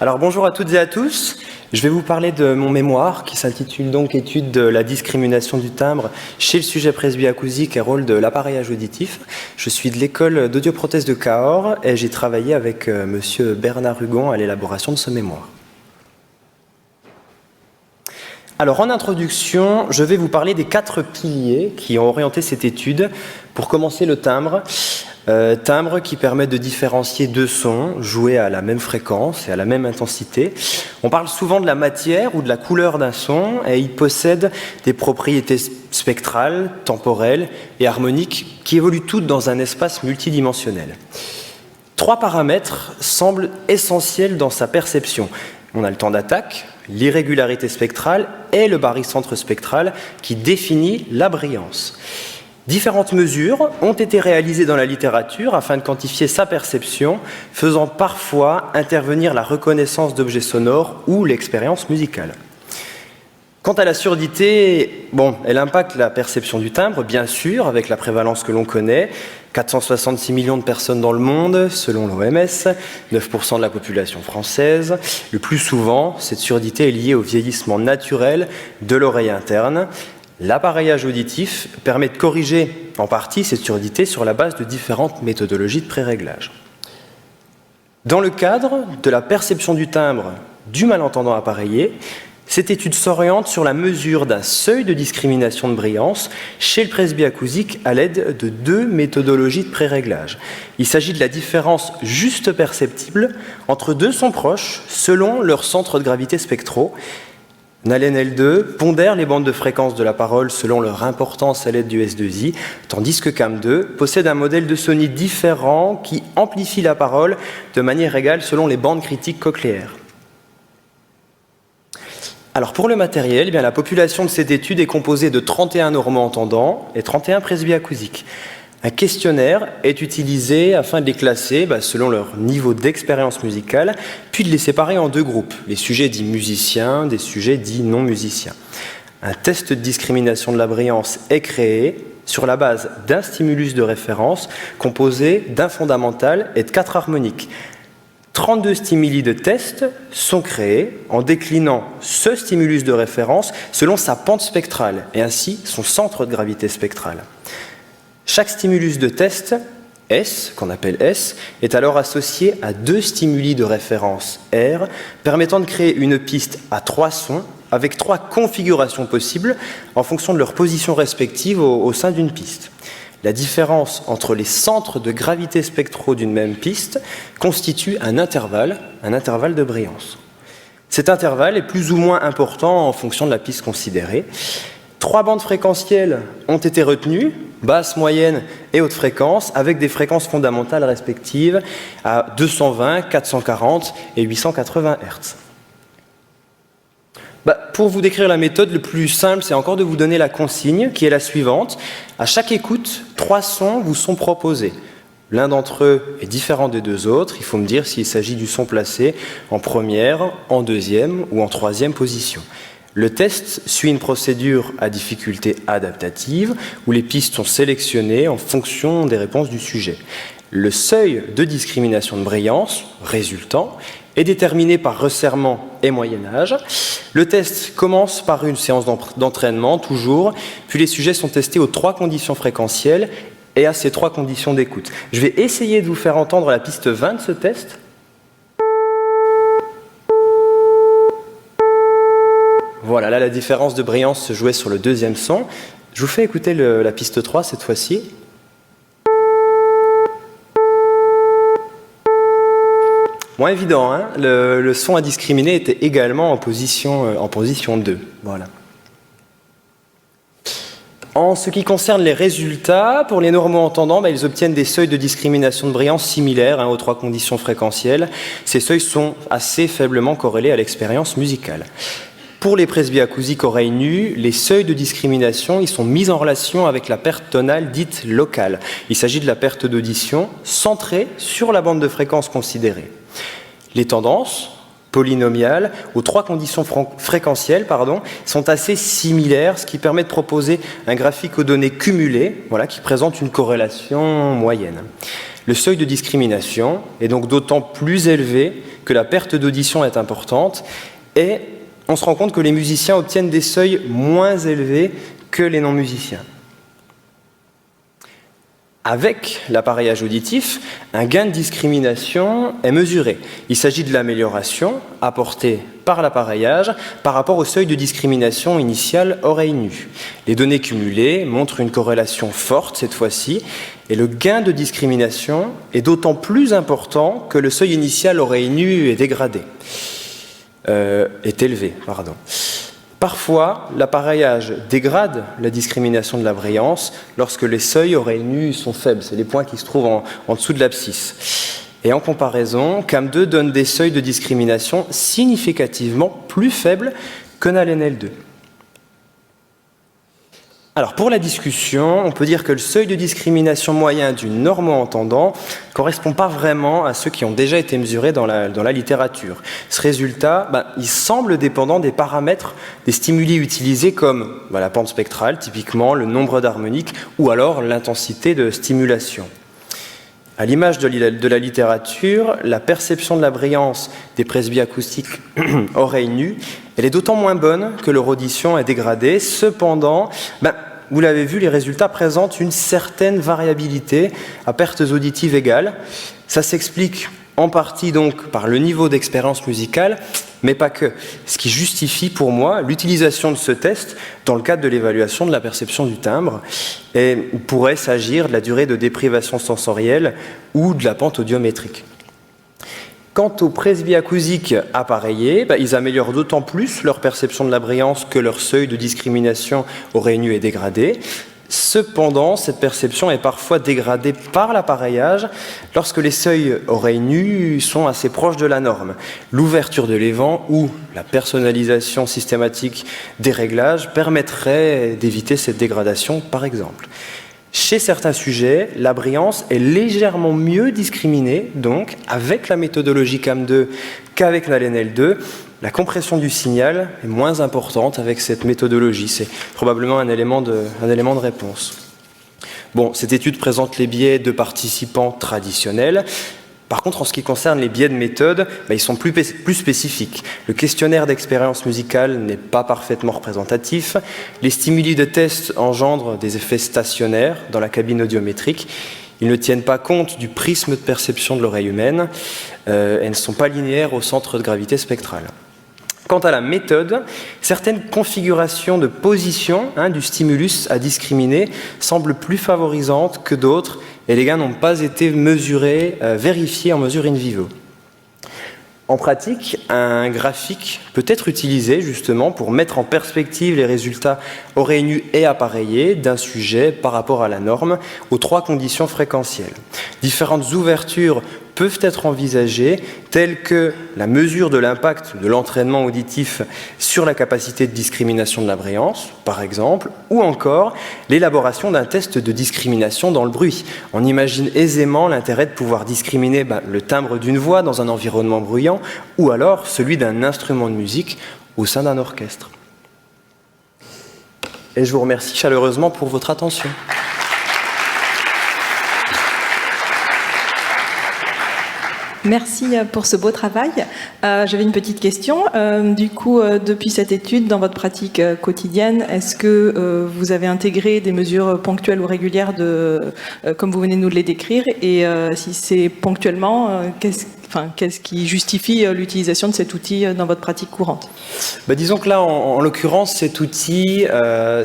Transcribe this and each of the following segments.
Alors bonjour à toutes et à tous. Je vais vous parler de mon mémoire qui s'intitule donc Étude de la discrimination du timbre chez le sujet presbyacousique et rôle de l'appareillage auditif. Je suis de l'école d'audioprothèse de Cahors et j'ai travaillé avec monsieur Bernard Hugon à l'élaboration de ce mémoire. Alors en introduction, je vais vous parler des 4 piliers qui ont orienté cette étude. Pour commencer, le timbre. Timbre qui permet de différencier deux sons joués à la même fréquence et à la même intensité. On parle souvent de la matière ou de la couleur d'un son et il possède des propriétés spectrales, temporelles et harmoniques qui évoluent toutes dans un espace multidimensionnel. 3 paramètres semblent essentiels dans sa perception. On a le temps d'attaque, l'irrégularité spectrale et le barycentre spectral qui définit la brillance. Différentes mesures ont été réalisées dans la littérature afin de quantifier sa perception, faisant parfois intervenir la reconnaissance d'objets sonores ou l'expérience musicale. Quant à la surdité, elle impacte la perception du timbre, bien sûr, avec la prévalence que l'on connaît, 466 millions de personnes dans le monde, selon l'OMS, 9% de la population française. Le plus souvent, cette surdité est liée au vieillissement naturel de l'oreille interne. L'appareillage auditif permet de corriger en partie cette surdité sur la base de différentes méthodologies de pré-réglage. Dans le cadre de la perception du timbre du malentendant appareillé, cette étude s'oriente sur la mesure d'un seuil de discrimination de brillance chez le presbyacousique à l'aide de 2 méthodologies de pré-réglage. Il s'agit de la différence juste perceptible entre 2 sons proches selon leur centre de gravité spectraux. Nalen L2 pondère les bandes de fréquence de la parole selon leur importance à l'aide du S2I, tandis que CAM2 possède un modèle de Sony différent qui amplifie la parole de manière égale selon les bandes critiques cochléaires. Alors pour le matériel, la population de cette étude est composée de 31 normo-entendants et 31 presbyacousiques. Un questionnaire est utilisé afin de les classer selon leur niveau d'expérience musicale, puis de les séparer en 2 groupes, les sujets dits musiciens, des sujets dits non musiciens. Un test de discrimination de la brillance est créé sur la base d'un stimulus de référence composé d'un fondamental et de 4 harmoniques. 32 stimuli de test sont créés en déclinant ce stimulus de référence selon sa pente spectrale et ainsi son centre de gravité spectrale. Chaque stimulus de test, S, qu'on appelle S, est alors associé à 2 stimuli de référence R, permettant de créer une piste à 3 sons avec 3 configurations possibles en fonction de leur position respective au sein d'une piste. La différence entre les centres de gravité spectraux d'une même piste constitue un intervalle de brillance. Cet intervalle est plus ou moins important en fonction de la piste considérée. 3 bandes fréquentielles ont été retenues, basse, moyenne et haute fréquence, avec des fréquences fondamentales respectives à 220, 440 et 880 Hz. Pour vous décrire la méthode, le plus simple, c'est encore de vous donner la consigne, qui est la suivante. À chaque écoute, 3 sons vous sont proposés. L'un d'entre eux est différent des 2 autres. Il faut me dire s'il s'agit du son placé en première, en deuxième ou en troisième position. Le test suit une procédure à difficulté adaptative où les pistes sont sélectionnées en fonction des réponses du sujet. Le seuil de discrimination de brillance résultant est déterminé par resserrement et moyennage. Le test commence par une séance d'entraînement, toujours, puis les sujets sont testés aux 3 conditions fréquentielles et à ces 3 conditions d'écoute. Je vais essayer de vous faire entendre la piste 20 de ce test. Voilà, là la différence de brillance se jouait sur le 2e son. Je vous fais écouter la piste 3 cette fois-ci. Moins évident, hein, le son à discriminer était également en position 2. Voilà. En ce qui concerne les résultats, pour les normo-entendants, ils obtiennent des seuils de discrimination de brillance similaires aux 3 conditions fréquentielles. Ces seuils sont assez faiblement corrélés à l'expérience musicale. Pour les presbyacousiques oreilles nues, les seuils de discrimination sont mis en relation avec la perte tonale dite locale. Il s'agit de la perte d'audition centrée sur la bande de fréquence considérée. Les tendances polynomiales aux 3 conditions fréquentielles sont assez similaires, ce qui permet de proposer un graphique aux données cumulées qui présente une corrélation moyenne. Le seuil de discrimination est donc d'autant plus élevé que la perte d'audition est importante et on se rend compte que les musiciens obtiennent des seuils moins élevés que les non-musiciens. Avec l'appareillage auditif, un gain de discrimination est mesuré. Il s'agit de l'amélioration apportée par l'appareillage par rapport au seuil de discrimination initial oreille nue. Les données cumulées montrent une corrélation forte cette fois-ci, et le gain de discrimination est d'autant plus important que le seuil initial oreille nue est dégradé, est élevé, pardon. Parfois, l'appareillage dégrade la discrimination de la brillance lorsque les seuils oreilles nues sont faibles. C'est les points qui se trouvent en dessous de l'abscisse. Et en comparaison, CAM2 donne des seuils de discrimination significativement plus faibles que Nalen L2. Alors pour la discussion, on peut dire que le seuil de discrimination moyen du normo-entendant ne correspond pas vraiment à ceux qui ont déjà été mesurés dans la littérature. Ce résultat, il semble dépendant des paramètres des stimuli utilisés comme la pente spectrale, typiquement le nombre d'harmoniques, ou alors l'intensité de stimulation. À l'image de la littérature, la perception de la brillance des presbyacoustiques oreilles nues, elle est d'autant moins bonne que leur audition est dégradée. Cependant, vous l'avez vu, les résultats présentent une certaine variabilité à pertes auditives égales. Ça s'explique en partie donc par le niveau d'expérience musicale, mais pas que. Ce qui justifie pour moi l'utilisation de ce test dans le cadre de l'évaluation de la perception du timbre. Et il pourrait s'agir de la durée de déprivation sensorielle ou de la pente audiométrique. Quant aux presbyacousiques appareillés, ils améliorent d'autant plus leur perception de la brillance que leur seuil de discrimination oreille nue est dégradé. Cependant, cette perception est parfois dégradée par l'appareillage lorsque les seuils oreilles nues sont assez proches de la norme. L'ouverture de l'évent ou la personnalisation systématique des réglages permettrait d'éviter cette dégradation, par exemple. Chez certains sujets, la brillance est légèrement mieux discriminée, donc, avec la méthodologie CAM2 qu'avec Nalen L2. La compression du signal est moins importante avec cette méthodologie. C'est probablement un élément de réponse. Bon, cette étude présente les biais de participants traditionnels. Par contre, en ce qui concerne les biais de méthode, ils sont plus spécifiques. Le questionnaire d'expérience musicale n'est pas parfaitement représentatif. Les stimuli de test engendrent des effets stationnaires dans la cabine audiométrique. Ils ne tiennent pas compte du prisme de perception de l'oreille humaine et ne sont pas linéaires au centre de gravité spectrale. Quant à la méthode, certaines configurations de position du stimulus à discriminer semblent plus favorisantes que d'autres et les gains n'ont pas été vérifiés en mesure in vivo. En pratique, un graphique peut être utilisé justement pour mettre en perspective les résultats oreilles nues et appareillées d'un sujet par rapport à la norme aux 3 conditions fréquentielles. Différentes ouvertures peuvent être envisagées, telles que la mesure de l'impact de l'entraînement auditif sur la capacité de discrimination de la brillance, par exemple, ou encore l'élaboration d'un test de discrimination dans le bruit. On imagine aisément l'intérêt de pouvoir discriminer le timbre d'une voix dans un environnement bruyant, ou alors celui d'un instrument de musique au sein d'un orchestre. Et je vous remercie chaleureusement pour votre attention. Merci pour ce beau travail. J'avais une petite question. Du coup, depuis cette étude, dans votre pratique quotidienne, est-ce que vous avez intégré des mesures ponctuelles ou régulières comme vous venez de nous les décrire? Et si c'est ponctuellement, qu'est-ce qui justifie l'utilisation de cet outil dans votre pratique courante? Disons que là, en l'occurrence, cet outil,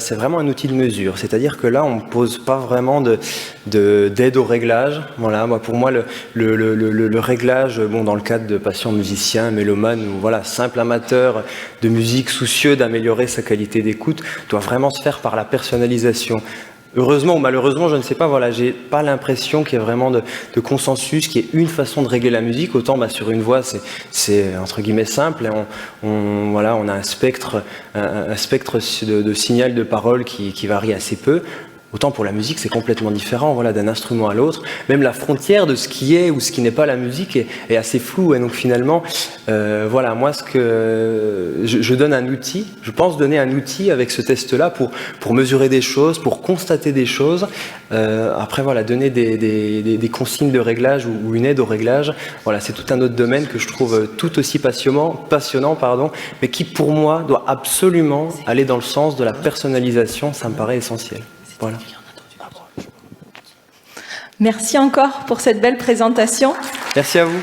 c'est vraiment un outil de mesure. C'est-à-dire que là, on ne pose pas vraiment d'aide au réglage. Voilà, pour moi, le réglage, dans le cadre de patients musiciens, mélomanes ou simples amateurs de musique soucieux d'améliorer sa qualité d'écoute, doit vraiment se faire par la personnalisation. Heureusement ou malheureusement, je ne sais pas, j'ai pas l'impression qu'il y ait vraiment de consensus, qu'il y ait une façon de régler la musique. Autant sur une voix, c'est entre guillemets simple, et on a un spectre de signal de parole qui varie assez peu. Autant pour la musique, c'est complètement différent, voilà, d'un instrument à l'autre. Même la frontière de ce qui est ou ce qui n'est pas la musique est assez floue. Et donc finalement, voilà, moi, je donne un outil, je pense donner un outil avec ce test-là pour mesurer des choses, pour constater des choses. Après, voilà, donner des consignes de réglage ou une aide au réglage. Voilà, c'est tout un autre domaine que je trouve tout aussi passionnant, mais qui pour moi doit absolument aller dans le sens de la personnalisation. Ça me paraît essentiel. Voilà. Merci encore pour cette belle présentation. Merci à vous.